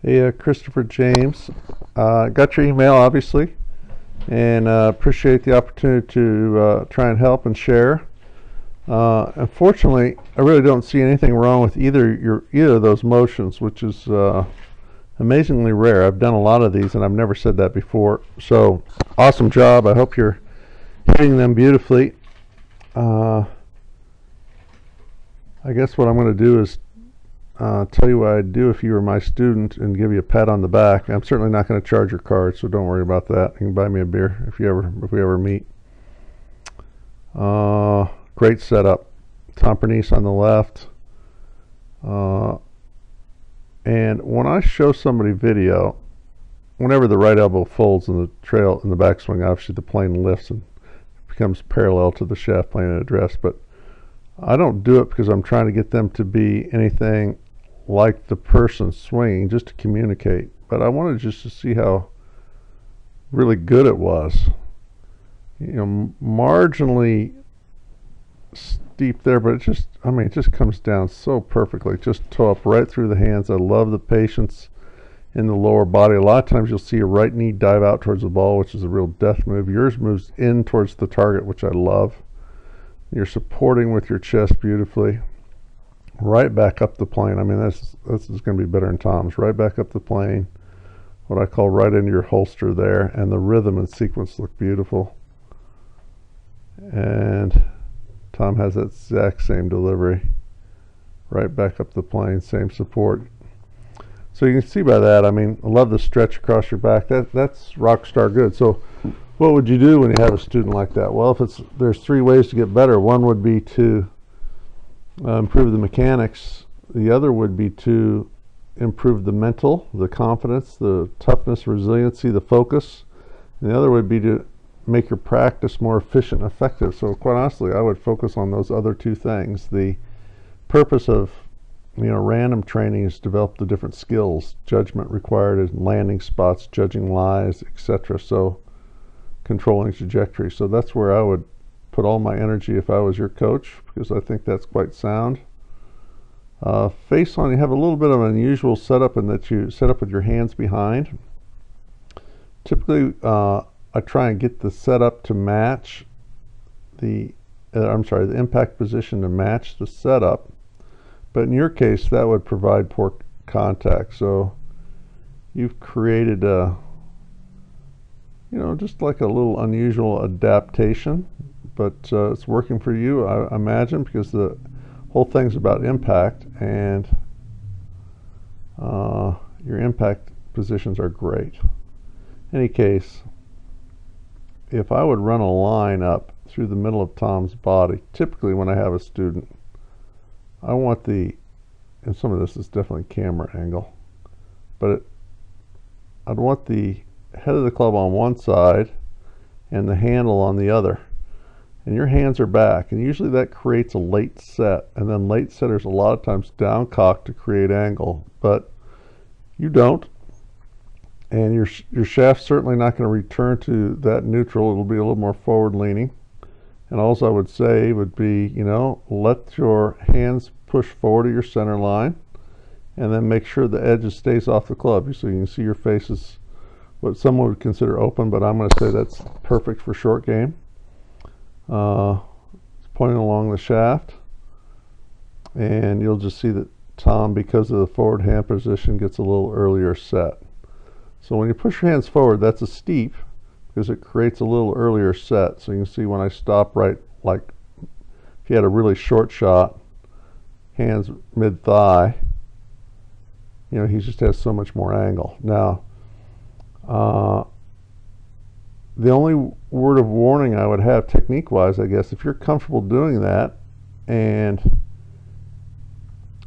Hey, Christopher James. Got your email, obviously, and appreciate the opportunity to try and help and share. Unfortunately, I really don't see anything wrong with either of those motions, which is amazingly rare. I've done a lot of these, and I've never said that before. So, awesome job. I hope you're hitting them beautifully. I guess what I'm going to do is tell you what I'd do if you were my student and give you a pat on the back. I'm certainly not going to charge your card, so don't worry about that. You can buy me a beer if we ever meet. Great setup. Tom Pernice on the left. And when I show somebody video, whenever the right elbow folds in the trail in the backswing, obviously the plane lifts and becomes parallel to the shaft plane at address. But I don't do it because I'm trying to get them to be anything like the person swinging, just to communicate. But I wanted just to see how really good it was. Marginally steep there, but it just comes down so perfectly. Just toe up right through the hands. I love the patience in the lower body. A lot of times you'll see a right knee dive out towards the ball, which is a real death move. Yours moves in towards the target, which I love. You're supporting with your chest beautifully. Right back up the plane. This is going to be better than Tom's. Right back up the plane. What I call right into your holster there. And the rhythm and sequence look beautiful. And Tom has that exact same delivery. Right back up the plane. Same support. So you can see by that, I love the stretch across your back. That's rock star good. So what would you do when you have a student like that? Well, there's three ways to get better. One would be to improve the mechanics. The other would be to improve the mental, the confidence, the toughness, resiliency, the focus. And the other would be to make your practice more efficient and effective. So quite honestly, I would focus on those other two things. The purpose of random training is to develop the different skills, judgment required in landing spots, judging lies, etc. So controlling trajectory. So that's where I would put all my energy if I was your coach, because I think that's quite sound. Face on, you have a little bit of an unusual setup in that you set up with your hands behind. Typically, I try and get the setup to match the impact position to match the setup. But in your case, that would provide poor contact. So you've created just like a little unusual adaptation, but it's working for you, I imagine, because the whole thing's about impact, and your impact positions are great. In any case, if I would run a line up through the middle of Tom's body, typically when I have a student, I want and some of this is definitely camera angle, but I'd want the head of the club on one side and the handle on the other. And your hands are back, and usually that creates a late set, and then late setters a lot of times down cock to create angle, but you don't, and your shaft's certainly not going to return to that neutral. It'll be a little more forward leaning, and all I would say would be, let your hands push forward to your center line, and then make sure the edge stays off the club, so you can see your face is what someone would consider open, but I'm going to say that's perfect for short game. It's pointing along the shaft, and you'll just see that Tom, because of the forward hand position, gets a little earlier set. So when you push your hands forward, that's a steep, because it creates a little earlier set. So you can see when I stop right, like if you had a really short shot, hands mid-thigh, he just has so much more angle. Now, the only word of warning I would have technique-wise, I guess, if you're comfortable doing that, and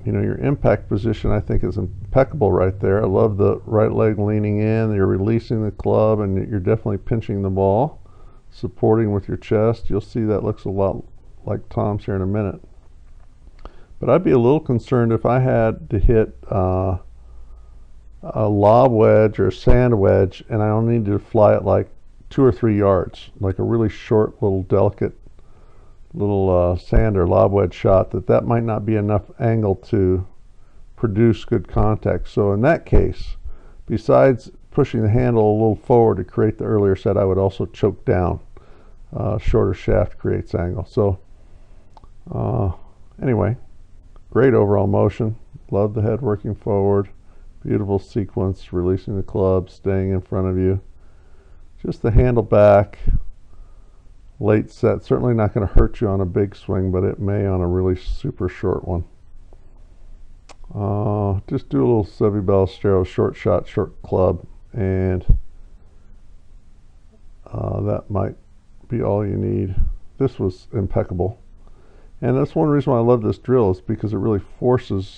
your impact position, I think, is impeccable right there. I love the right leg leaning in, you're releasing the club, and you're definitely pinching the ball, supporting with your chest. You'll see that looks a lot like Tom's here in a minute. But I'd be a little concerned if I had to hit a lob wedge or a sand wedge, and I only need to fly it like 2 or 3 yards, like a really short, little delicate little sand or lob wedge shot, that might not be enough angle to produce good contact. So in that case, Besides pushing the handle a little forward to create the earlier set, I would also choke down. Shorter shaft creates angle. So anyway, great overall motion. Love the head working forward. Beautiful sequence, releasing the club, staying in front of you. Just the handle back. Late set. Certainly not going to hurt you on a big swing, but it may on a really super short one. Just do a little Seve Ballesteros short shot, short club, and that might be all you need. This was impeccable. And that's one reason why I love this drill, is because it really forces